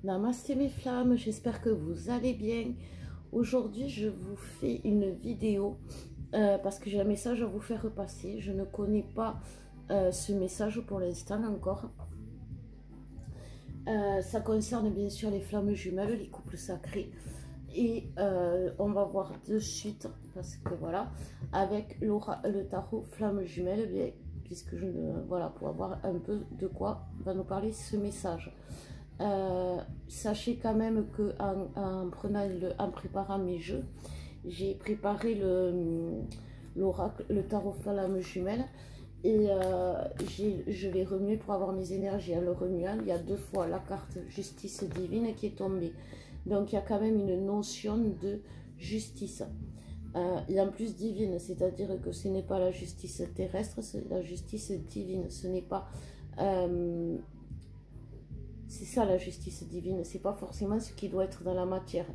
Namasté mes flammes, j'espère que vous allez bien. Aujourd'hui, je vous fais une vidéo parce que j'ai un message à vous faire passer. Je ne connais pas ce message pour l'instant encore. Ça concerne bien sûr les flammes jumelles, les couples sacrés. Et on va voir de suite, parce que voilà, avec le tarot flamme jumelle, bien, puisque je ne, voilà, pour avoir un peu de quoi va nous parler ce message. Sachez quand même que en préparant mes jeux, j'ai préparé l'oracle, le tarot flamme jumelle, et je l'ai remué pour avoir mes énergies. En le remuant, il y a deux fois la carte justice divine qui est tombée. Donc il y a quand même une notion de justice. Et en plus divine, c'est-à-dire que ce n'est pas la justice terrestre, c'est la justice divine. Ce n'est pas... c'est ça la justice divine, c'est pas forcément ce qui doit être dans la matière.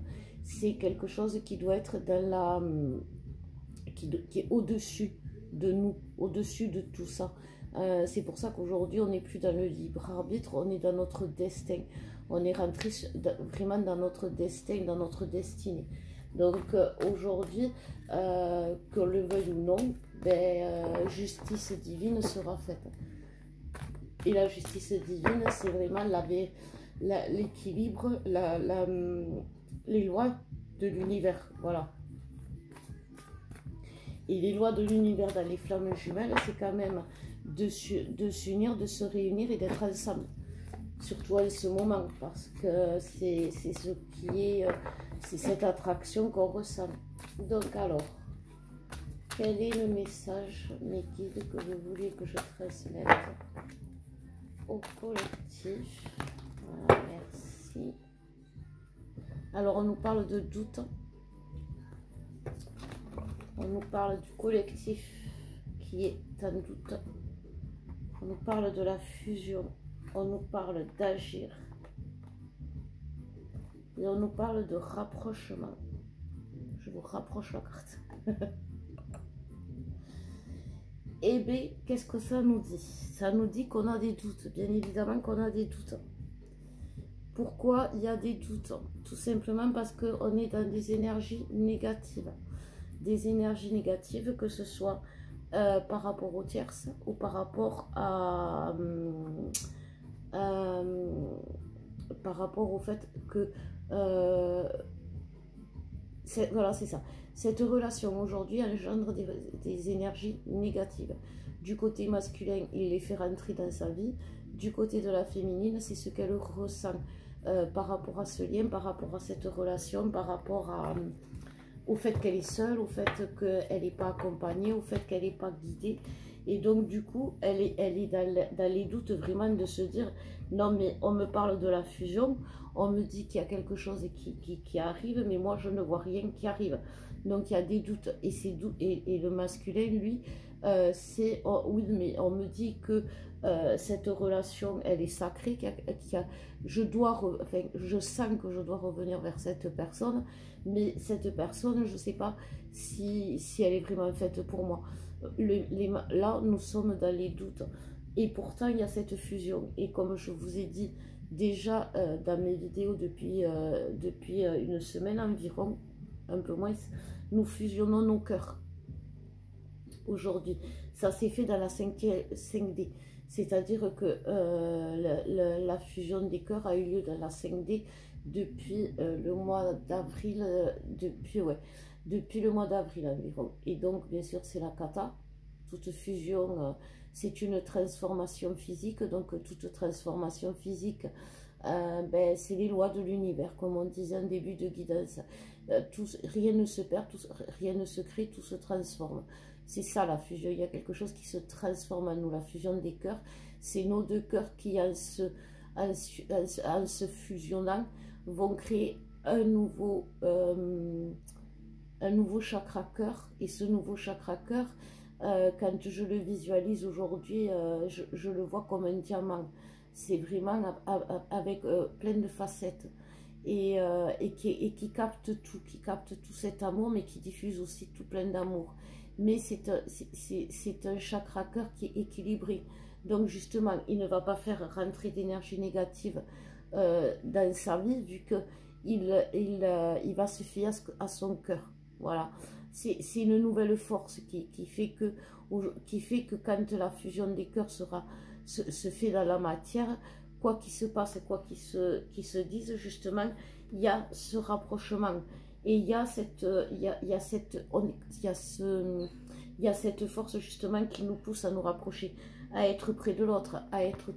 C'est quelque chose qui doit être dans la... qui est au-dessus de nous, au-dessus de tout ça. C'est pour ça qu'aujourd'hui on n'est plus dans le libre arbitre, on est dans notre destin. On est rentré vraiment dans notre destin, dans notre destinée. Donc aujourd'hui, qu'on le veuille ou non, justice divine sera faite. Et la justice divine, c'est vraiment l'équilibre, les lois de l'univers. Voilà. Et les lois de l'univers dans les flammes jumelles, c'est quand même de s'unir, de se réunir et d'être ensemble. Surtout en ce moment, parce que c'est ce qui est, c'est cette attraction qu'on ressent. Donc alors, quel est le message, mes guides, que vous voulez que je transmette au collectif? Voilà, merci. Alors, on nous parle de doute. On nous parle du collectif qui est en doute. On nous parle de la fusion. On nous parle d'agir. Et on nous parle de rapprochement. Je vous rapproche la carte. Eh bien, qu'est-ce que ça nous dit? Ça nous dit qu'on a des doutes. Bien évidemment qu'on a des doutes. Pourquoi il y a des doutes? Tout simplement parce qu'on est dans des énergies négatives. Des énergies négatives, que ce soit par rapport aux tierces ou par rapport à... par rapport au fait que voilà, c'est ça, cette relation aujourd'hui engendre des énergies négatives. Du côté masculin, il les fait rentrer dans sa vie. Du côté de la féminine, c'est ce qu'elle ressent par rapport à ce lien, par rapport à cette relation, par rapport au fait qu'elle est seule, au fait qu'elle n'est pas accompagnée, au fait qu'elle n'est pas guidée. Et donc du coup, elle est dans les doutes vraiment de se dire, non mais on me parle de la fusion, on me dit qu'il y a quelque chose qui arrive, mais moi je ne vois rien qui arrive. Donc il y a des doutes, et, et le masculin, lui, c'est, oh, oui mais on me dit que cette relation, elle est sacrée, je sens que je dois revenir vers cette personne, mais cette personne, je ne sais pas si elle est vraiment faite pour moi. Là, nous sommes dans les doutes. Et pourtant, il y a cette fusion. Et comme je vous ai dit déjà dans mes vidéos depuis une semaine environ, un peu moins, nous fusionnons nos cœurs. Aujourd'hui, ça s'est fait dans la 5D. C'est-à-dire que la fusion des cœurs a eu lieu dans la 5D depuis le mois d'avril, depuis le mois d'avril environ. Et donc, bien sûr, c'est la kata. Toute fusion, c'est une transformation physique. Donc, toute transformation physique, c'est les lois de l'univers, comme on disait en début de guidance. Rien ne se perd, rien ne se crée, tout se transforme. C'est ça la fusion. Il y a quelque chose qui se transforme en nous. La fusion des cœurs, c'est nos deux cœurs qui, en se fusionnant, vont créer un nouveau chakra cœur. Et ce nouveau chakra cœur, quand je le visualise aujourd'hui, je le vois comme un diamant. C'est vraiment avec plein de facettes. Et qui capte tout cet amour, mais qui diffuse aussi tout plein d'amour. Mais c'est un chakra cœur qui est équilibré. Donc justement, il ne va pas faire rentrer d'énergie négative dans sa vie, vu que il va se fier à son cœur. Voilà, c'est une nouvelle force qui fait que quand la fusion des cœurs se fait dans la matière, quoi qu'il se passe, quoi qu'il se dise, justement, il y a ce rapprochement. Et il y a cette force justement qui nous pousse à nous rapprocher, à être près de l'autre, à être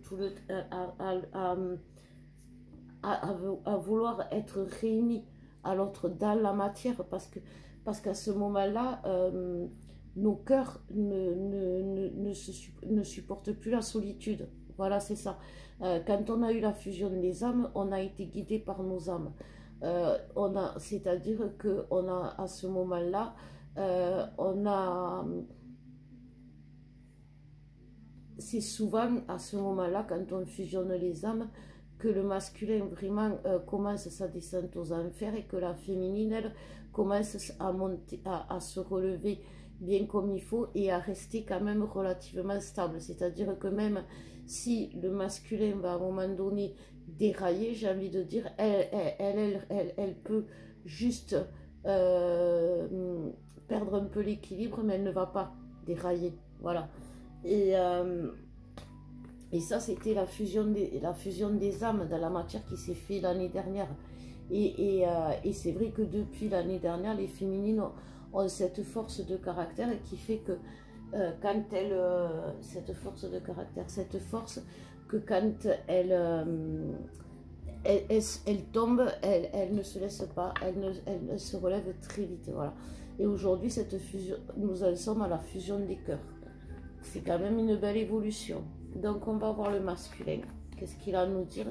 à vouloir être réunis à l'autre dans la matière, parce qu'à ce moment-là, nos cœurs ne supportent plus la solitude. Voilà, c'est ça. Quand on a eu la fusion des âmes, on a été guidé par nos âmes. C'est-à-dire qu'on a, à ce moment-là, c'est souvent à ce moment-là, quand on fusionne les âmes, que le masculin vraiment commence sa descente aux enfers, et que la féminine, elle, commence à monter, à se relever bien comme il faut, et à rester quand même relativement stable. C'est-à-dire que même si le masculin va à un moment donné dérailler, j'ai envie de dire, elle peut juste perdre un peu l'équilibre, mais elle ne va pas dérailler. Voilà. Et ça, c'était la fusion des âmes dans la matière qui s'est faite l'année dernière. Et c'est vrai que depuis l'année dernière, les féminines ont cette force de caractère qui fait que quand elles... cette force de caractère, cette force que quand elles tombent, elles ne se laissent pas, elles se relèvent très vite. Voilà. Et aujourd'hui, cette fusion, nous en sommes à la fusion des cœurs. C'est quand même une belle évolution. Donc on va voir le masculin. Qu'est-ce qu'il a à nous dire?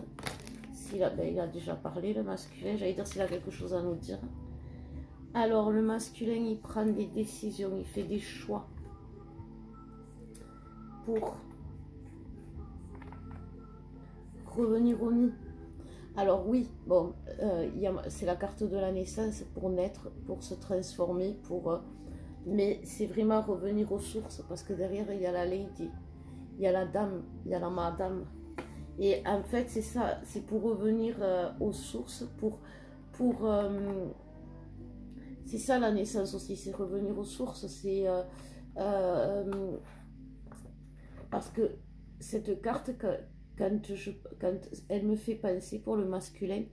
Il a déjà parlé, le masculin. J'allais dire s'il a quelque chose à nous dire. Alors le masculin, il prend des décisions, il fait des choix pour revenir au nid. Alors oui, bon, c'est la carte de la naissance pour naître, pour se transformer, mais c'est vraiment revenir aux sources, parce que derrière il y a la lady, il y a la dame, il y a la madame. Et en fait, c'est ça, c'est pour revenir aux sources, c'est ça la naissance aussi, c'est revenir aux sources. C'est parce que cette carte, quand elle me fait penser pour le masculin,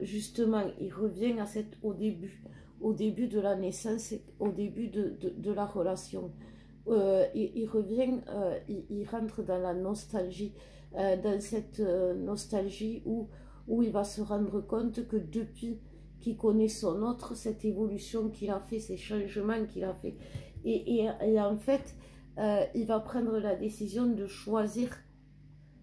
justement, il revient au début de la naissance, au début de la relation. Il revient, il rentre dans la nostalgie, dans cette nostalgie où il va se rendre compte que depuis qu'il connaît son autre, cette évolution qu'il a fait, ces changements qu'il a fait, et en fait, il va prendre la décision de choisir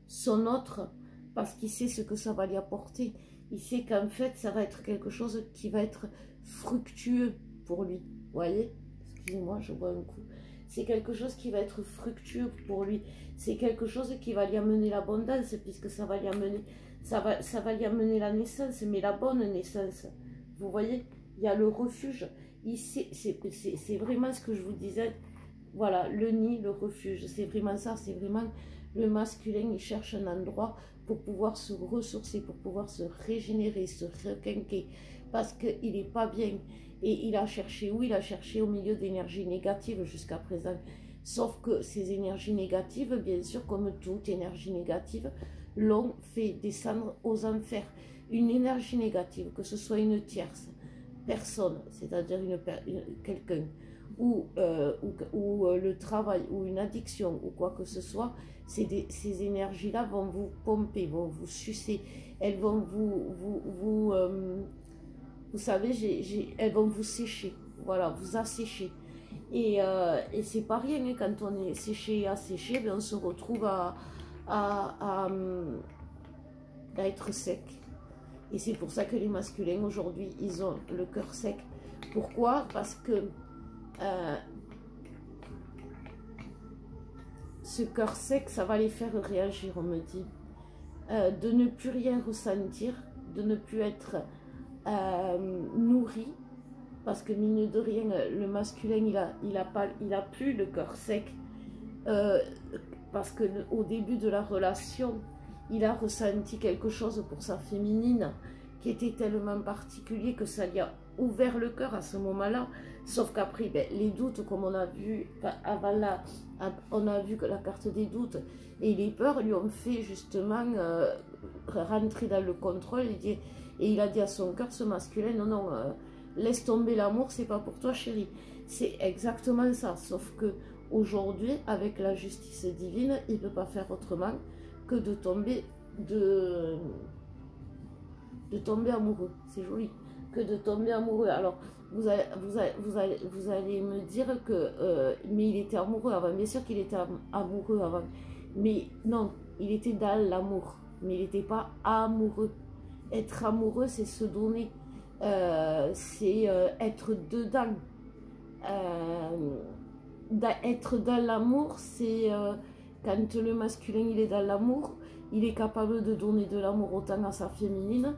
son autre, parce qu'il sait ce que ça va lui apporter. Il sait qu'en fait, ça va être quelque chose qui va être fructueux pour lui. Vous voyez? Excusez-moi, je bois un coup. C'est quelque chose qui va être fructueux pour lui. C'est quelque chose qui va lui amener l'abondance, puisque ça va lui amener, ça va lui amener la naissance, mais la bonne naissance. Vous voyez? Il y a le refuge. C'est vraiment ce que je vous disais. Voilà, le nid, le refuge. C'est vraiment ça. C'est vraiment le masculin. Il cherche un endroit pour pouvoir se ressourcer, pour pouvoir se régénérer, se requinquer, parce qu'il n'est pas bien. Et il a cherché où? Il a cherché au milieu d'énergies négatives jusqu'à présent. Sauf que ces énergies négatives, bien sûr, comme toute énergie négative, l'ont fait descendre aux enfers. Une énergie négative, que ce soit une tierce personne, c'est-à-dire quelqu'un, ou le travail, ou une addiction, ou quoi que ce soit, ces énergies-là vont vous pomper, vont vous sucer, elles vont vous savez, elles vont vous sécher, voilà, vous assécher. Et c'est pas rien, hein, quand on est séché et asséché, ben on se retrouve à être sec. Et c'est pour ça que les masculins aujourd'hui, ils ont le cœur sec. Pourquoi? Parce que ce cœur sec, ça va les faire réagir, on me dit. De ne plus rien ressentir, de ne plus être nourri, parce que mine de rien, le masculin, il a plus le cœur sec, parce que au début de la relation, il a ressenti quelque chose pour sa féminine qui était tellement particulier que ça lui a ouvert le cœur à ce moment-là. Sauf qu'après, ben, les doutes, comme on a vu avant là, on a vu que la carte des doutes et les peurs lui ont fait justement rentrer dans le contrôle et il a dit à son cœur, ce masculin, non, non, laisse tomber l'amour, c'est pas pour toi chérie. C'est exactement ça, sauf que aujourd'hui, avec la justice divine, il ne peut pas faire autrement que de tomber amoureux. C'est joli, que de tomber amoureux. Alors, vous allez me dire que mais il était amoureux avant. Bien sûr qu'il était amoureux avant, mais non, il était dans l'amour, mais il n'était pas amoureux. Être amoureux, c'est se donner, c'est être dedans. Être dans l'amour, c'est quand le masculin il est dans l'amour, il est capable de donner de l'amour autant à sa féminine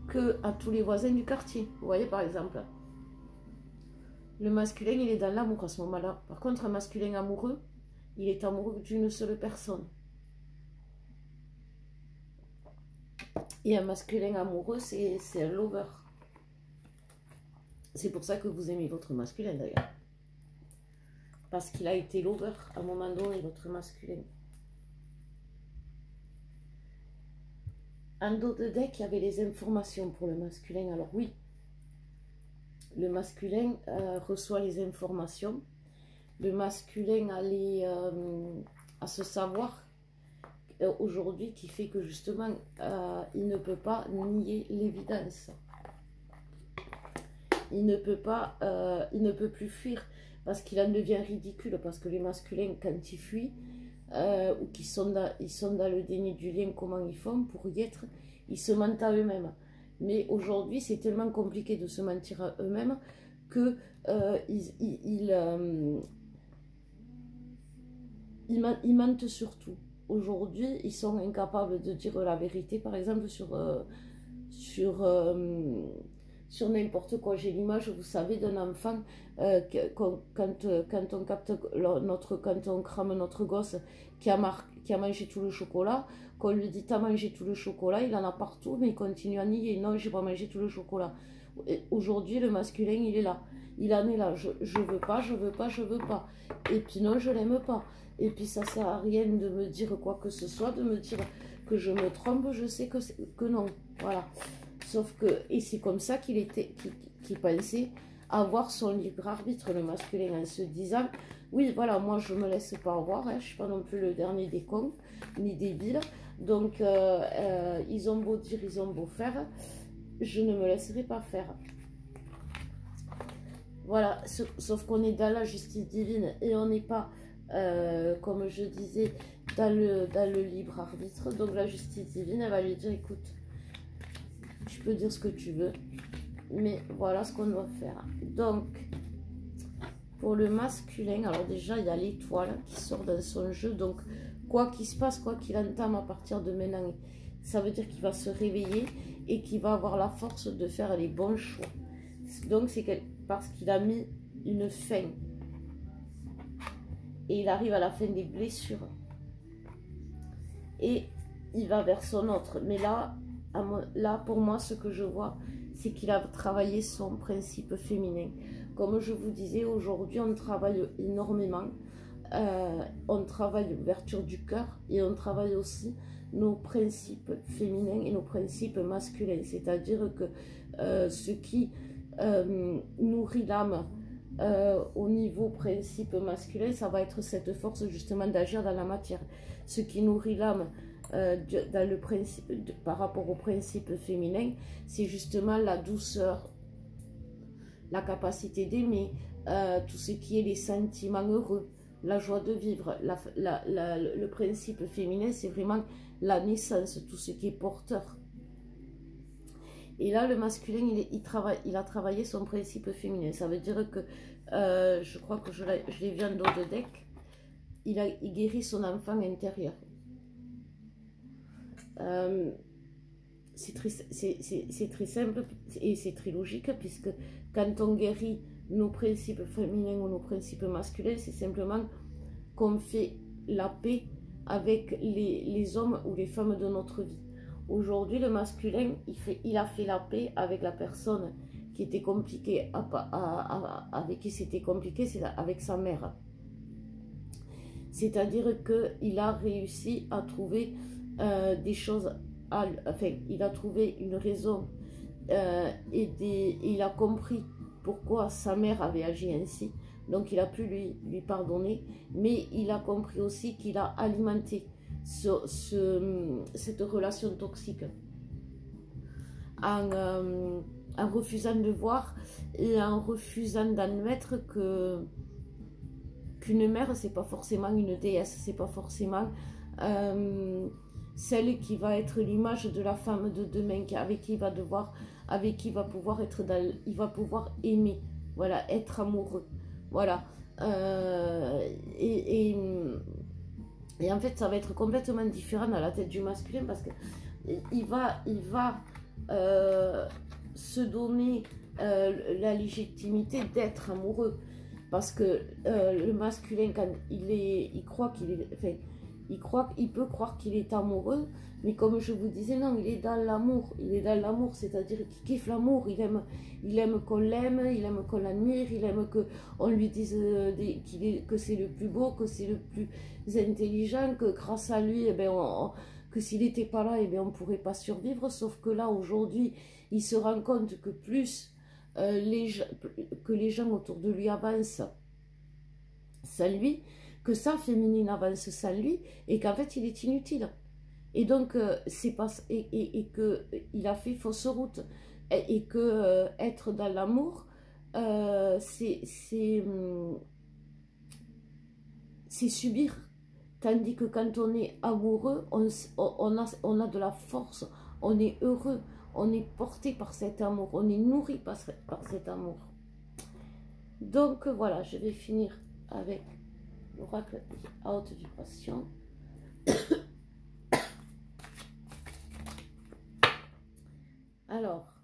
que à tous les voisins du quartier. Vous voyez par exemple, le masculin il est dans l'amour à ce moment-là. Par contre, un masculin amoureux, il est amoureux d'une seule personne. Et un masculin amoureux, c'est un lover. C'est pour ça que vous aimez votre masculin d'ailleurs. Parce qu'il a été lover à un moment donné, votre masculin. En dos de deck, il y avait les informations pour le masculin. Alors oui, le masculin reçoit les informations. Le masculin a ce savoir aujourd'hui qui fait que justement, il ne peut pas nier l'évidence. Il ne peut plus fuir parce qu'il en devient ridicule, parce que les masculins, quand ils fuient, ou qu'ils sont dans le déni du lien, comment ils font pour y être, ils se mentent à eux-mêmes. Mais aujourd'hui, c'est tellement compliqué de se mentir à eux-mêmes que ils mentent sur tout. Aujourd'hui, ils sont incapables de dire la vérité, par exemple, sur n'importe quoi. J'ai l'image, vous savez, d'un enfant, quand on capte quand on crame notre gosse qui a mangé tout le chocolat, qu'on lui dit t'as mangé tout le chocolat, il en a partout, mais il continue à nier, non, j'ai pas mangé tout le chocolat. Aujourd'hui, le masculin, il est là. Il en est là, je veux pas, je veux pas, je veux pas. Et puis non, je l'aime pas. Et puis ça sert à rien de me dire quoi que ce soit, de me dire que je me trompe, je sais que non. Voilà. Sauf que, et c'est comme ça qu'il pensait avoir son libre arbitre, le masculin, en se disant, oui, voilà, moi je me laisse pas avoir, hein, je suis pas non plus le dernier des cons, ni débile, donc ils ont beau dire, ils ont beau faire, je ne me laisserai pas faire. Voilà, sauf qu'on est dans la justice divine et on n'est pas, comme je disais, dans le libre arbitre. Donc la justice divine, elle va lui dire, écoute, tu peux dire ce que tu veux, mais voilà ce qu'on doit faire. Donc, pour le masculin, alors déjà, il y a l'étoile qui sort dans son jeu. Donc, quoi qu'il se passe, quoi qu'il entame à partir de maintenant, ça veut dire qu'il va se réveiller et qu'il va avoir la force de faire les bons choix. Donc, c'est parce qu'il a mis une fin. Et il arrive à la fin des blessures. Et il va vers son autre. Mais là, pour moi, ce que je vois, c'est qu'il a travaillé son principe féminin. Comme je vous disais, aujourd'hui, on travaille énormément. On travaille l'ouverture du cœur et on travaille aussi nos principes féminins et nos principes masculins. C'est-à-dire que ce qui nourrit l'âme au niveau principe masculin, ça va être cette force justement d'agir dans la matière. Ce qui nourrit l'âme dans le principe, par rapport au principe féminin, c'est justement la douceur, la capacité d'aimer, tout ce qui est les sentiments heureux, la joie de vivre. Le principe féminin, c'est vraiment la naissance, tout ce qui est porteur. Et là, le masculin, il a travaillé son principe féminin. Ça veut dire que, je crois que je l'ai vu en dos de deck, il guérit son enfant intérieur. C'est très simple et c'est très logique, puisque quand on guérit nos principes féminins ou nos principes masculins, c'est simplement qu'on fait la paix avec les hommes ou les femmes de notre vie. Aujourd'hui, le masculin, il a fait la paix avec la personne qui était compliquée, avec qui c'était compliqué, c'est avec sa mère. C'est-à-dire qu'il a réussi à trouver des choses, enfin, il a trouvé une raison il a compris pourquoi sa mère avait agi ainsi. Donc il a pu lui pardonner, mais il a compris aussi qu'il a alimenté cette relation toxique en refusant de voir et en refusant d'admettre qu'une mère, c'est pas forcément une déesse, c'est pas forcément celle qui va être l'image de la femme de demain, avec qui il va pouvoir être il va pouvoir aimer, voilà, être amoureux, voilà. Et en fait, ça va être complètement différent dans la tête du masculin parce que il va se donner la légitimité d'être amoureux, parce que le masculin, quand il croit qu'il est, enfin, il peut croire qu'il est amoureux, mais comme je vous disais, non, il est dans l'amour. Il est dans l'amour, c'est-à-dire qu'il kiffe l'amour. Il aime qu'on l'aime, il aime qu'on l'admire, il aime qu'on lui dise que c'est le plus beau, que c'est le plus intelligent, que grâce à lui, eh ben, que s'il n'était pas là, eh ben, on ne pourrait pas survivre. Sauf que là, aujourd'hui, il se rend compte que plus que les gens autour de lui avancent sans lui, que sa féminine avance sans lui, et qu'en fait il est inutile. Et donc c'est pas et que il a fait fausse route, et que être dans l'amour, c'est subir, tandis que quand on est amoureux, on a de la force, on est heureux, on est porté par cet amour, on est nourri par cet amour. Donc voilà, je vais finir avec l'oracle à haute vibration. Alors,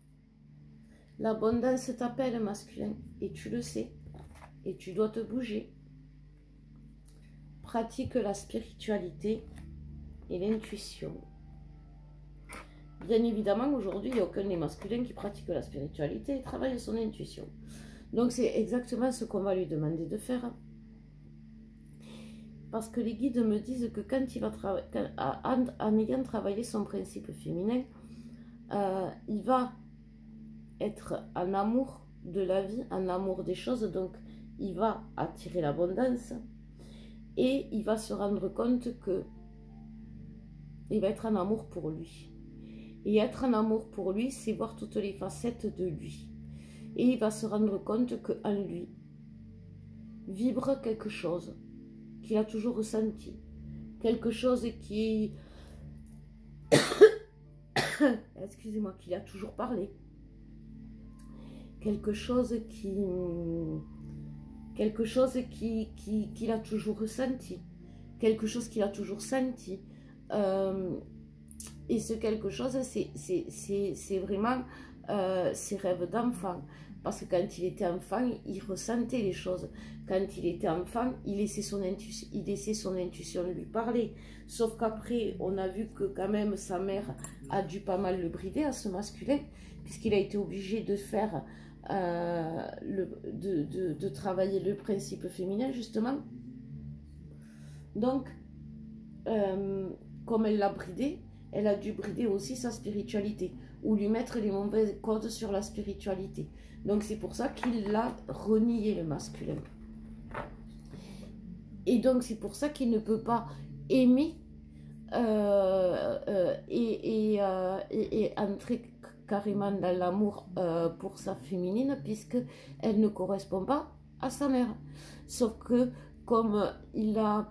l'abondance t'appelle, masculin, et tu le sais, et tu dois te bouger. Pratique la spiritualité et l'intuition. Bien évidemment, aujourd'hui, il n'y a aucun des masculins qui pratique la spiritualité et travaille son intuition. Donc, c'est exactement ce qu'on va lui demander de faire. Parce que les guides me disent que quand il va en ayant travaillé son principe féminin, il va être en amour de la vie, en amour des choses, donc il va attirer l'abondance et il va se rendre compte que il va être en amour pour lui. Et être en amour pour lui, c'est voir toutes les facettes de lui. Et il va se rendre compte qu'en lui vibre quelque chose qu'il a toujours ressenti, quelque chose qui excusez-moi, qu'il a toujours parlé, quelque chose qu'il a toujours ressenti, quelque chose qu'il a toujours senti, et ce quelque chose, c'est vraiment ses rêves d'enfant. Parce que quand il était enfant, il ressentait les choses. Quand il était enfant, il laissait son intuition lui parler. Sauf qu'après, on a vu que quand même sa mère a dû pas mal le brider à ce masculin, puisqu'il a été obligé de faire, de travailler le principe féminin, justement. Donc, comme elle l'a bridé, elle a dû brider aussi sa spiritualité, ou lui mettre les mauvais codes sur la spiritualité. Donc c'est pour ça qu'il l'a renié, le masculin. Et donc c'est pour ça qu'il ne peut pas aimer et entrer carrément dans l'amour pour sa féminine, puisqu'elle ne correspond pas à sa mère. Sauf que comme il a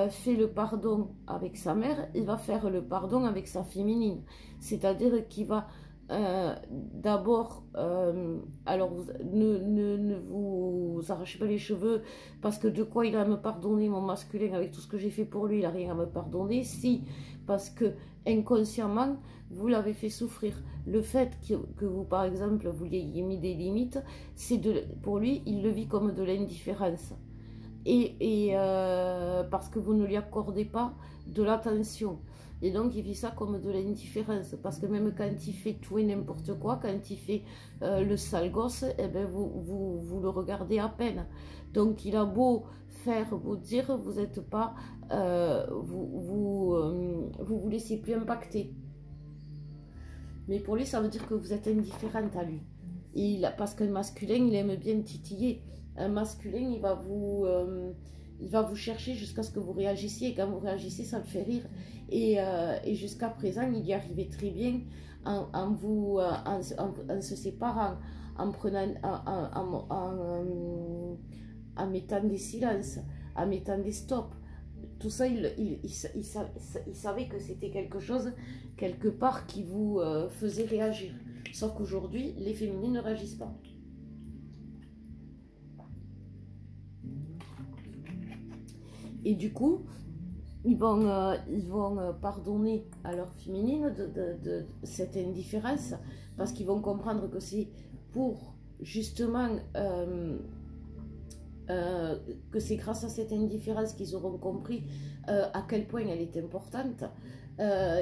fait le pardon avec sa mère, il va faire le pardon avec sa féminine. C'est-à-dire qu'il va d'abord, alors ne vous arrachez pas les cheveux, parce que de quoi il va me pardonner, mon masculin, avec tout ce que j'ai fait pour lui, il n'a rien à me pardonner. Si, parce que inconsciemment, vous l'avez fait souffrir. Le fait que vous, par exemple, vous lui ayez mis des limites, pour lui, il le vit comme de l'indifférence. parce que vous ne lui accordez pas de l'attention. Et donc il vit ça comme de l'indifférence, parce que même quand il fait tout et n'importe quoi, quand il fait le sale gosse, eh ben vous le regardez à peine. Donc il a beau faire, beau dire, vous n'êtes pas, vous laissez plus impacter. Mais pour lui, ça veut dire que vous êtes indifférente à lui. Parce qu'un masculin, il aime bien titiller. Un masculin, il va vous chercher jusqu'à ce que vous réagissiez. Et quand vous réagissez, ça le fait rire. Et jusqu'à présent, il y arrivait très bien en se séparant, en prenant, en mettant des silences, en mettant des stops. Tout ça, il savait que c'était quelque chose, quelque part, qui vous faisait réagir. Sauf qu'aujourd'hui, les féminines ne réagissent pas. Et du coup, ils vont pardonner à leur féminine de cette indifférence, parce qu'ils vont comprendre que c'est pour, justement, que c'est grâce à cette indifférence qu'ils auront compris à quel point elle est importante,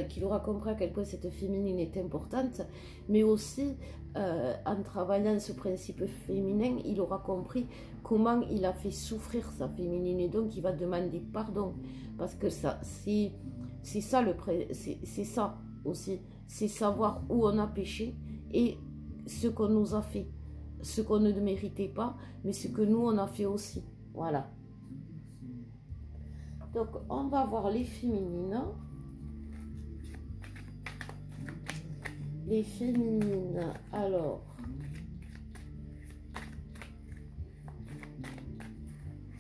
qu'il aura compris à quel point cette féminine est importante, mais aussi en travaillant ce principe féminin, il aura compris comment il a fait souffrir sa féminine, et donc il va demander pardon, parce que ça c'est ça c'est ça aussi, c'est savoir où on a péché et ce qu'on nous a fait, ce qu'on ne méritait pas, mais ce que nous on a fait aussi. Voilà. Donc on va voir les féminines. Les féminines, alors.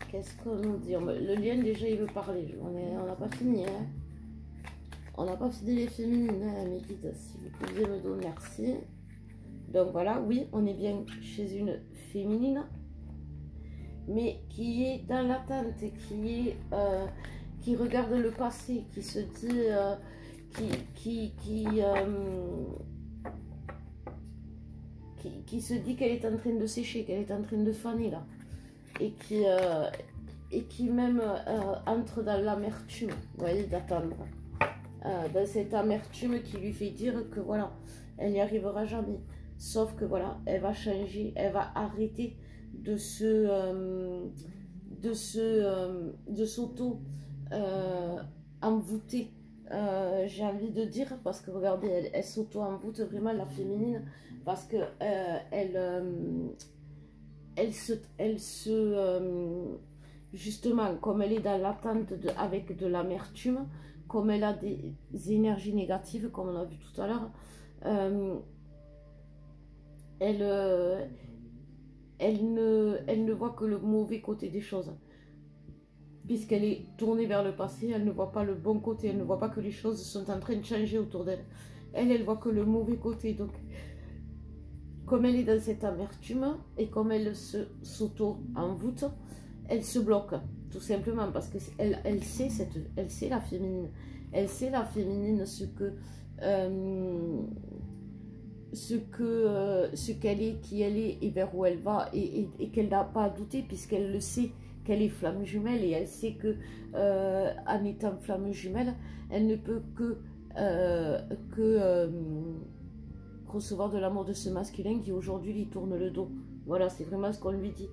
Qu'est-ce qu'on nous dit? Le lien déjà il veut parler. On n'a pas fini. Hein. On n'a pas fini les féminines. Hein, mes guides, si vous pouviez me donner merci. Donc voilà, oui, on est bien chez une féminine, mais qui est dans l'attente, qui regarde le passé, qui se dit, qui se dit qu'elle est en train de sécher, qu'elle est en train de faner là, et qui même entre dans l'amertume, vous voyez, d'attendre, dans cette amertume qui lui fait dire que voilà, elle n'y arrivera jamais. Sauf que voilà, elle va changer, elle va arrêter de s'auto envoûter, j'ai envie de dire, parce que regardez, elle s'auto envoûte vraiment, la féminine, parce que justement, comme elle est dans l'attente avec de l'amertume, comme elle a des énergies négatives, comme on a vu tout à l'heure, elle ne voit que le mauvais côté des choses. Puisqu'elle est tournée vers le passé, elle ne voit pas le bon côté, elle ne voit pas que les choses sont en train de changer autour d'elle. Elle voit que le mauvais côté. Donc, comme elle est dans cette amertume et comme elle s'auto-envoûte, elle se bloque, tout simplement, parce qu'elle elle sait la féminine. Elle sait la féminine ce qu'elle est, qui elle est et vers où elle va, et qu'elle n'a pas à douter, puisqu'elle le sait, qu'elle est flamme jumelle, et elle sait que en étant flamme jumelle, elle ne peut que recevoir de l'amour de ce masculin qui aujourd'hui lui tourne le dos. Voilà, c'est vraiment ce qu'on lui dit.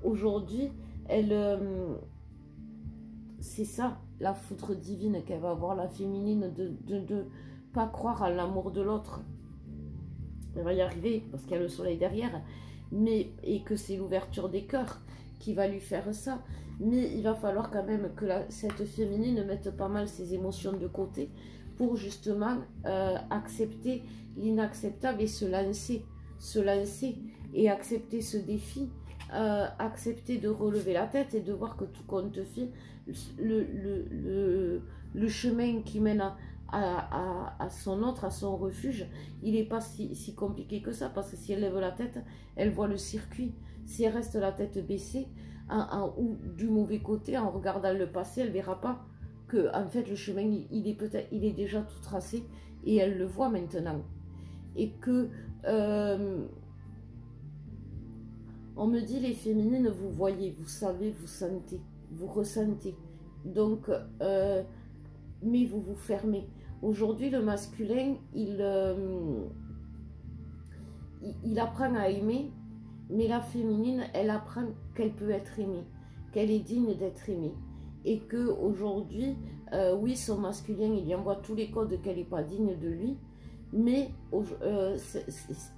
Aujourd'hui, c'est ça, la foudre divine qu'elle va avoir, la féminine, de pas croire à l'amour de l'autre. Elle va y arriver parce qu'il y a le soleil derrière, et que c'est l'ouverture des cœurs qui va lui faire ça. Mais il va falloir quand même que cette féminine mette pas mal ses émotions de côté pour justement accepter l'inacceptable et se lancer et accepter ce défi, accepter de relever la tête et de voir que tout compte fait, le chemin qui mène à son autre, à son refuge, il n'est pas si compliqué que ça, parce que si elle lève la tête, elle voit le circuit. Si elle reste la tête baissée ou du mauvais côté en regardant le passé, elle ne verra pas que en fait le chemin il est déjà tout tracé, et elle le voit maintenant. Et que on me dit, les féminines, vous voyez, vous savez, vous sentez. vous ressentez. Donc, mais vous vous fermez. Aujourd'hui, le masculin, il apprend à aimer, mais la féminine, elle apprend qu'elle peut être aimée, qu'elle est digne d'être aimée. Et que aujourd'hui, oui, son masculin, il lui envoie tous les codes qu'elle n'est pas digne de lui, mais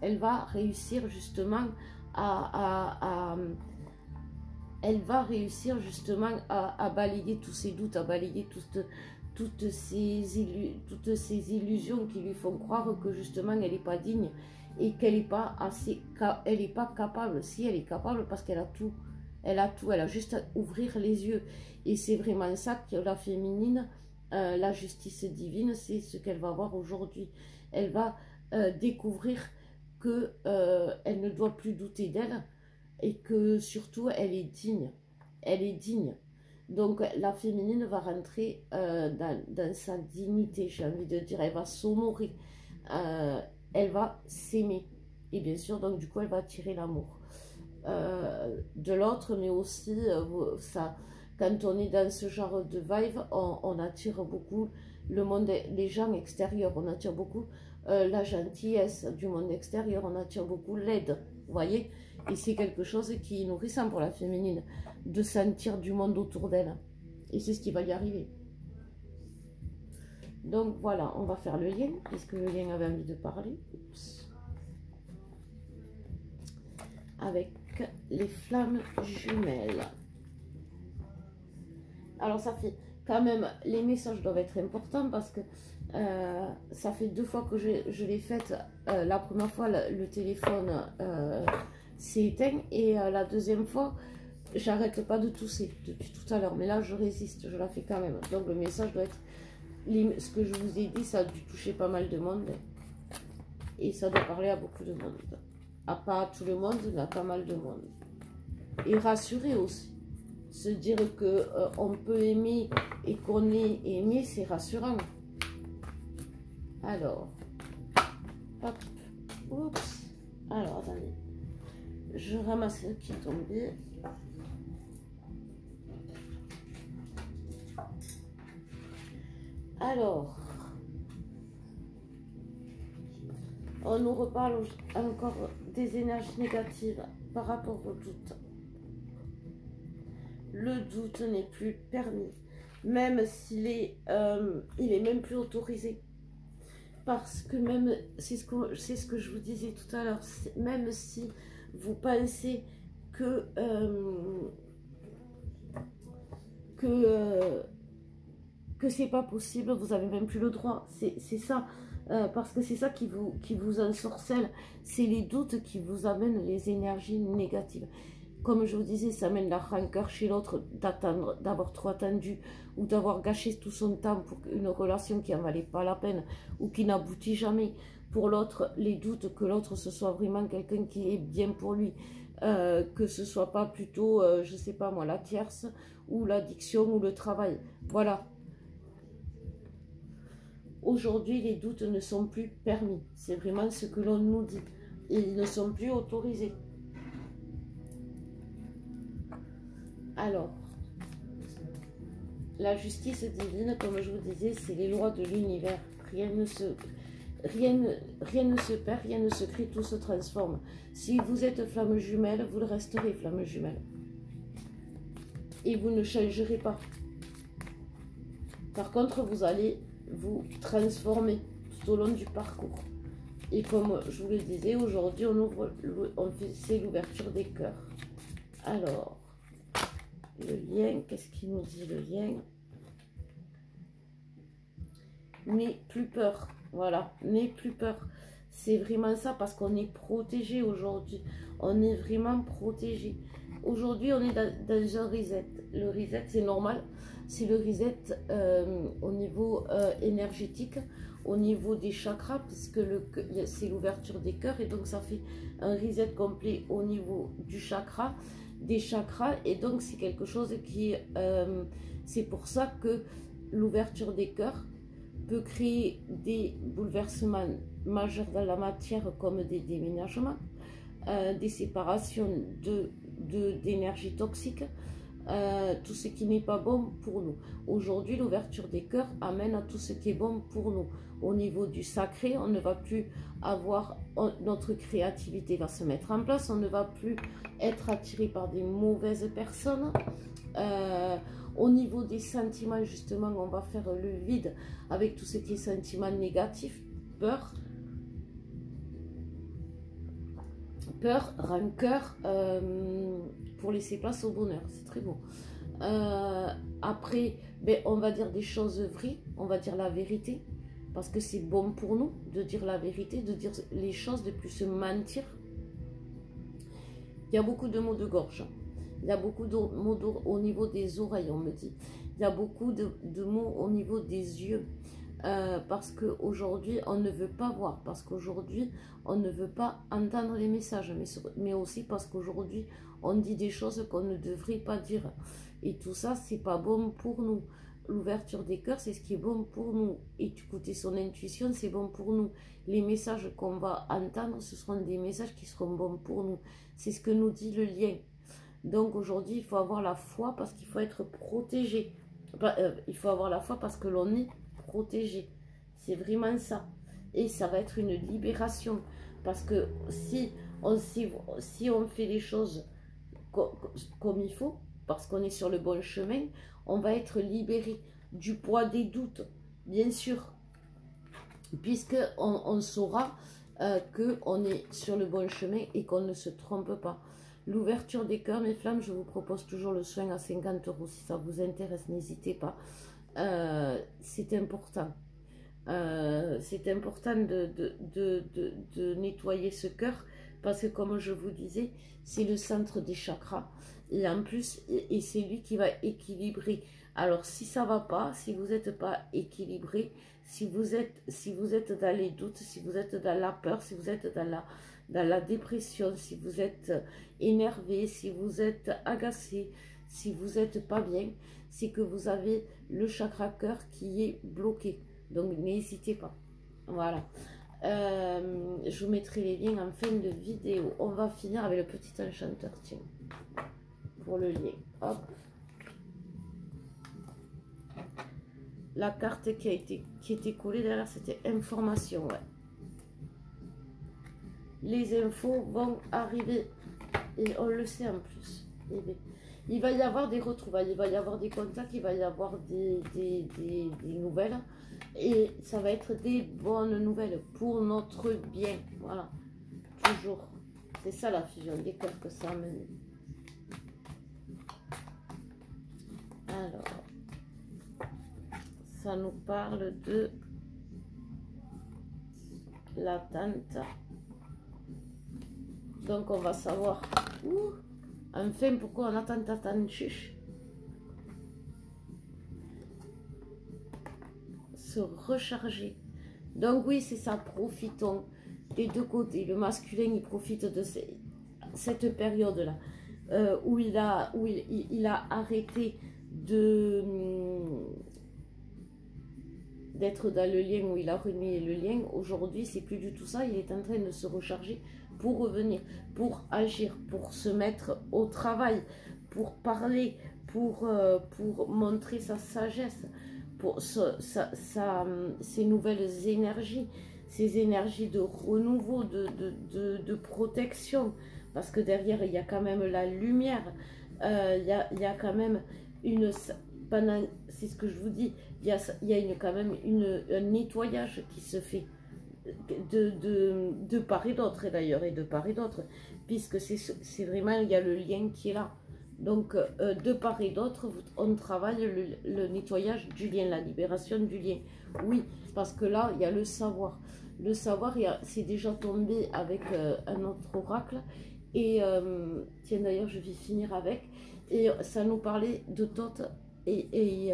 elle va réussir justement elle va réussir justement à balayer tous ses doutes, à balayer toutes ces illusions qui lui font croire que justement elle n'est pas digne et qu'elle n'est pas elle n'est pas capable. Si, elle est capable parce qu'elle a tout. Elle a tout, elle a juste à ouvrir les yeux. Et c'est vraiment ça que la féminine, la justice divine, c'est ce qu'elle va voir aujourd'hui. Elle va découvrir que elle ne doit plus douter d'elle et que surtout elle est digne. Elle est digne. Donc la féminine va rentrer dans sa dignité, j'ai envie de dire. Elle va s'honorer. Elle va s'aimer. Et bien sûr, donc du coup, elle va attirer l'amour. De l'autre, mais aussi ça, quand on est dans ce genre de vibe, on attire beaucoup le monde, les gens extérieurs, on attire beaucoup la gentillesse du monde extérieur, on attire beaucoup l'aide, vous voyez, et c'est quelque chose qui est nourrissant pour la féminine, de sentir du monde autour d'elle, et c'est ce qui va y arriver. Donc voilà, on va faire le lien, puisque le lien avait envie de parler. Oups. Avec les flammes jumelles. Alors ça fait quand même, les messages doivent être importants parce que ça fait 2 fois que je l'ai faite. La première fois, le téléphone s'est éteint et la deuxième fois, j'arrête pas de tousser depuis tout à l'heure. Mais là, je résiste, je la fais quand même. Donc le message doit être, ce que je vous ai dit, ça a dû toucher pas mal de monde. Et ça doit parler à beaucoup de monde. Pas à tout le monde, mais à pas mal de monde. Et rassurer aussi. Se dire que on peut aimer et qu'on est aimé, c'est rassurant. Alors, hop, oups. Alors, attendez. Je ramasse ce qui est tombé. Alors, on nous reparle encore des énergies négatives par rapport au doute. Le doute n'est plus permis, même s'il est, il est même plus autorisé. Parce que même, c'est ce que je vous disais tout à l'heure, même si vous pensez que c'est pas possible, vous n'avez même plus le droit. C'est ça, parce que c'est ça qui vous ensorcelle. C'est les doutes qui vous amènent les énergies négatives. Comme je vous disais, ça amène la rancœur chez l'autre, d'attendre, d'avoir trop attendu, ou d'avoir gâché tout son temps pour une relation qui n'en valait pas la peine, ou qui n'aboutit jamais. Pour l'autre, les doutes que l'autre ce soit vraiment quelqu'un qui est bien pour lui, que ce soit pas plutôt, je sais pas moi, la tierce, ou l'addiction, ou le travail. Voilà. Aujourd'hui, les doutes ne sont plus permis. C'est vraiment ce que l'on nous dit. Et ils ne sont plus autorisés. Alors, la justice divine, comme je vous disais, c'est les lois de l'univers. Rien ne se perd, rien ne se crée, tout se transforme. Si vous êtes flamme jumelle, vous le resterez flamme jumelle. Et vous ne changerez pas. Par contre, vous allez vous transformer tout au long du parcours. Et comme je vous le disais, aujourd'hui, c'est l'ouverture des cœurs. Alors, le lien, qu'est-ce qu'il nous dit le lien? N'aie plus peur, voilà, n'aie plus peur. C'est vraiment ça, parce qu'on est protégé aujourd'hui. On est vraiment protégé. Aujourd'hui, on est dans un reset. Le reset, c'est normal. C'est le reset au niveau énergétique, au niveau des chakras, puisque c'est l'ouverture des cœurs. Et donc, ça fait un reset complet au niveau du chakra, des chakras. Et donc, c'est quelque chose qui... c'est pour ça que l'ouverture des cœurs peut créer des bouleversements majeurs dans la matière, comme des déménagements, des séparations d'énergie toxique, tout ce qui n'est pas bon pour nous. Aujourd'hui, l'ouverture des cœurs amène à tout ce qui est bon pour nous. Au niveau du sacré, on ne va plus avoir, notre créativité va se mettre en place, on ne va plus être attiré par des mauvaises personnes. Au niveau des sentiments, justement, on va faire le vide avec tout ce qui est sentiments négatifs, peur, rancœur, pour laisser place au bonheur. C'est très beau. Après, ben, on va dire des choses vraies, on va dire la vérité, parce que c'est bon pour nous de dire la vérité, de dire les choses, de plus se mentir. Il y a beaucoup de mots de gorge. Il y a beaucoup de mots au niveau des oreilles, on me dit. Il y a beaucoup de mots au niveau des yeux. Parce qu'aujourd'hui, on ne veut pas voir. Parce qu'aujourd'hui, on ne veut pas entendre les messages. Mais aussi parce qu'aujourd'hui, on dit des choses qu'on ne devrait pas dire. Et tout ça, c'est pas bon pour nous. L'ouverture des cœurs, c'est ce qui est bon pour nous. Écouter son intuition, c'est bon pour nous. Les messages qu'on va entendre, ce seront des messages qui seront bons pour nous. C'est ce que nous dit le lien. Donc aujourd'hui, il faut avoir la foi parce qu'il faut être protégé. Il faut avoir la foi parce que l'on est protégé. C'est vraiment ça. Et ça va être une libération. Parce que si on fait les choses comme il faut, parce qu'on est sur le bon chemin, on va être libéré du poids des doutes, bien sûr. Puisqu'on saura qu'on est sur le bon chemin et qu'on ne se trompe pas. L'ouverture des cœurs, mes flammes, je vous propose toujours le soin à 50 €. Si ça vous intéresse, n'hésitez pas. C'est important. C'est important de nettoyer ce cœur parce que, comme je vous disais, c'est le centre des chakras. Et en plus, et c'est lui qui va équilibrer. Alors, si ça ne va pas, si vous n'êtes pas équilibré, si vous êtes dans les doutes, si vous êtes dans la peur, si vous êtes dans la dépression, si vous êtes énervé, si vous êtes agacé, si vous n'êtes pas bien, c'est que vous avez le chakra cœur qui est bloqué. Donc, n'hésitez pas. Voilà. Je vous mettrai les liens en fin de vidéo. On va finir avec le petit enchanteur, tiens, pour le lien. Hop. La carte qui était collée derrière, c'était information, ouais. Les infos vont arriver et on le sait en plus. Eh bien, il va y avoir des retrouvailles, il va y avoir des contacts, il va y avoir des nouvelles et ça va être des bonnes nouvelles pour notre bien. Voilà, toujours. C'est ça la fusion des cœurs que ça amène. Alors, ça nous parle de l'attente. Donc, on va savoir, enfin, pourquoi on attend chuche. Se recharger. Donc, oui, c'est ça, profitons des deux côtés. Le masculin, il profite de cette période-là où il a arrêté d'être dans le lien, où il a renié le lien. Aujourd'hui, c'est plus du tout ça. Il est en train de se recharger pour revenir, pour agir, pour se mettre au travail, pour parler, pour montrer sa sagesse, pour ses nouvelles énergies, ces énergies de renouveau, de protection, parce que derrière, il y a quand même la lumière, il y a quand même une... C'est ce que je vous dis, il y a quand même un nettoyage qui se fait de part et d'autre, et d'ailleurs, et de part et d'autre, puisque c'est vraiment, il y a le lien qui est là. Donc, de part et d'autre, on travaille le nettoyage du lien, la libération du lien. Oui, parce que là, il y a le savoir. Le savoir, c'est déjà tombé avec un autre oracle. Et tiens, d'ailleurs, je vais finir avec. Et ça nous parlait de Thoth et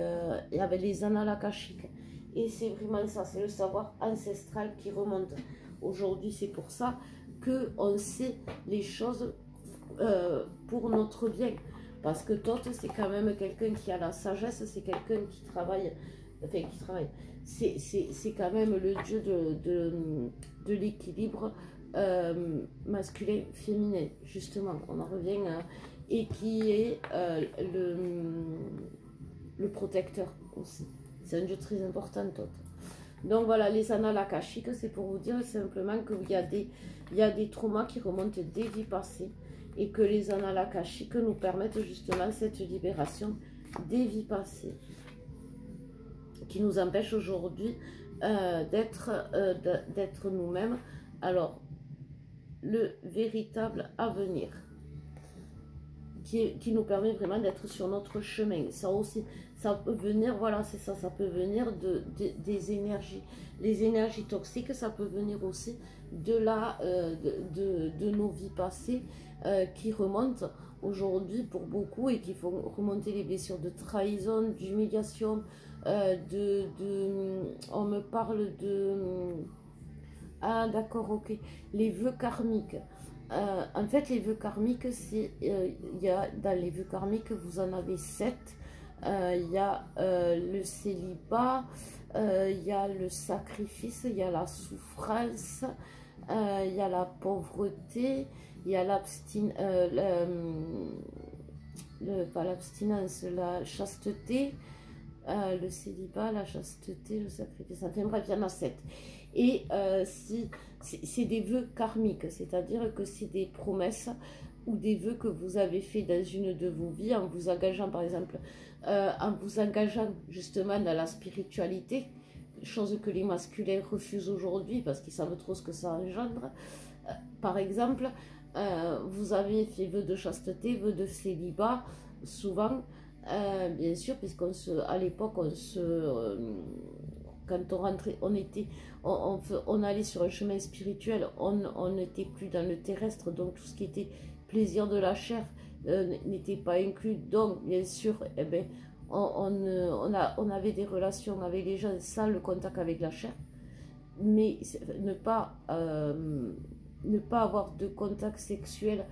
avec les annales akashiques. Et c'est vraiment ça, c'est le savoir ancestral qui remonte. Aujourd'hui, c'est pour ça qu'on sait les choses pour notre bien. Parce que Thoth, c'est quand même quelqu'un qui a la sagesse, c'est quelqu'un qui travaille, enfin qui travaille. C'est quand même le dieu de l'équilibre, masculin, féminin, justement, on en revient, et qui est le protecteur aussi. C'est un dieu très important, Thoth. Donc voilà, les annales akashiques, c'est pour vous dire simplement qu'il y a des traumas qui remontent des vies passées, et que les annales akashiques nous permettent justement cette libération des vies passées, qui nous empêche aujourd'hui d'être nous-mêmes. Alors, le véritable avenir, qui nous permet vraiment d'être sur notre chemin. Ça aussi, ça peut venir, voilà, c'est ça, ça peut venir des énergies. Les énergies toxiques, ça peut venir aussi de nos vies passées qui remontent aujourd'hui pour beaucoup, et qui font remonter les blessures de trahison, d'humiliation, on me parle de... Ah d'accord, ok. Les vœux karmiques. En fait, les vœux karmiques, dans les vœux karmiques, vous en avez 7. Il y a le célibat, il y a le sacrifice, il y a la souffrance, il y a la pauvreté, il y a pas l'abstinence, la chasteté, le célibat, la chasteté, le sacrifice. Enfin bref, il y en a 7. Et c'est des vœux karmiques, c'est-à-dire que c'est des promesses ou des vœux que vous avez fait dans une de vos vies, en vous engageant par exemple, en vous engageant justement dans la spiritualité, chose que les masculins refusent aujourd'hui parce qu'ils savent trop ce que ça engendre. Par exemple, vous avez fait vœux de chasteté, vœux de célibat, souvent, bien sûr, puisqu'à l'époque, quand on rentrait, on allait sur un chemin spirituel, on n'était plus dans le terrestre, donc tout ce qui était plaisir de la chair n'était pas inclus. Donc, bien sûr, eh ben, on avait des relations avec les gens sans le contact avec la chair, mais ne pas avoir de contact sexuel,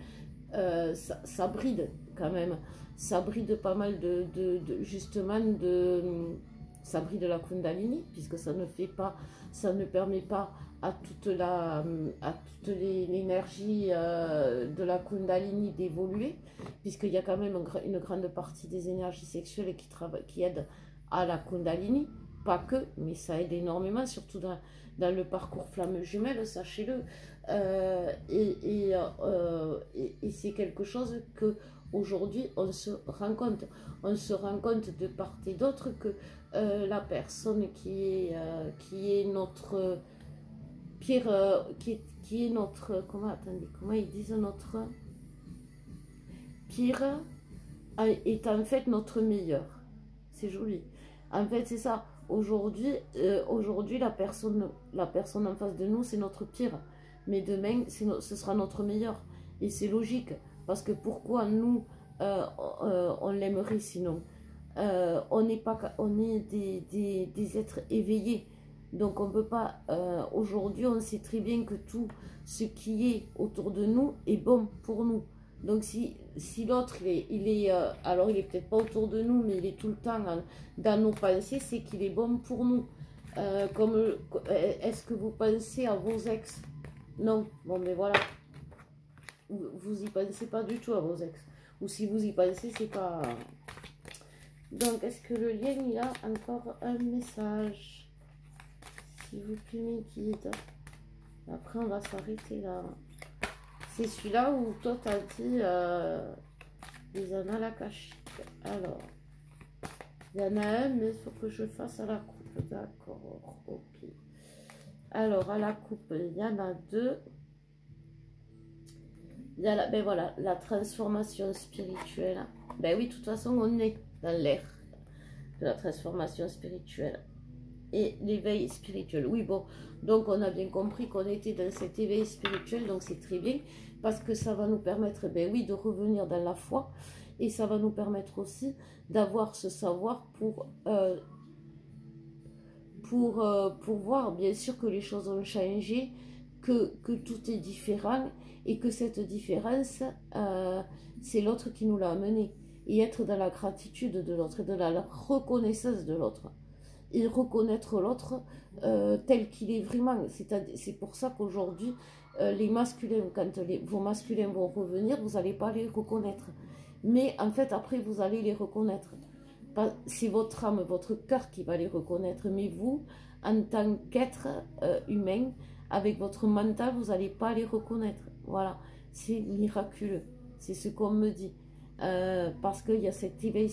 ça bride quand même. Ça bride pas mal justement ça bride la Kundalini, puisque ça ne permet pas à toute l'énergie de la Kundalini d'évoluer, puisqu'il y a quand même une grande partie des énergies sexuelles qui aident à la Kundalini, pas que, mais ça aide énormément, surtout dans le parcours flamme jumelle, sachez-le. Et c'est quelque chose que aujourd'hui on se rend compte. On se rend compte de part et d'autre que la personne qui est notre pire, qui est notre, comment ils disent, notre pire, est en fait notre meilleur. C'est joli. En fait, c'est ça. Aujourd'hui, la personne en face de nous, c'est notre pire. Mais demain, ce sera notre meilleur. Et c'est logique. Parce que pourquoi nous, on l'aimerait sinon? On est des êtres éveillés. Donc on ne peut pas... aujourd'hui, on sait très bien que tout ce qui est autour de nous est bon pour nous. Donc si l'autre, alors il est peut-être pas autour de nous, mais il est tout le temps dans nos pensées, c'est qu'il est bon pour nous. Est-ce que vous pensez à vos ex? Non. Bon, mais voilà. Vous y pensez pas du tout à vos ex. Ou si vous y pensez, c'est pas... Donc, est-ce que le lien, il a encore un message? S'il vous plaît, mes guides. Après, on va s'arrêter là. C'est celui-là où toi, t'as dit les annales akashiques. Alors, il y en a un, mais il faut que je fasse à la coupe. D'accord, ok. Alors, à la coupe, il y en a 2. Il y a ben voilà, la transformation spirituelle. Ben oui, de toute façon, on est dans l'ère de la transformation spirituelle. Et l'éveil spirituel. Oui, bon, donc on a bien compris qu'on était dans cet éveil spirituel, donc c'est très bien, parce que ça va nous permettre, ben oui, de revenir dans la foi, et ça va nous permettre aussi d'avoir ce savoir pour voir, bien sûr, que les choses ont changé, que tout est différent, et que cette différence, c'est l'autre qui nous l'a amené, et être dans la gratitude de l'autre, et dans la reconnaissance de l'autre. Et reconnaître l'autre tel qu'il est vraiment. C'est pour ça qu'aujourd'hui, les masculins, quand vos masculins vont revenir, vous n'allez pas les reconnaître. Mais en fait, après, vous allez les reconnaître. C'est votre âme, votre cœur qui va les reconnaître. Mais vous, en tant qu'être humain, avec votre mental, vous n'allez pas les reconnaître. Voilà, c'est miraculeux. C'est ce qu'on me dit. Parce qu'il y a cet éveil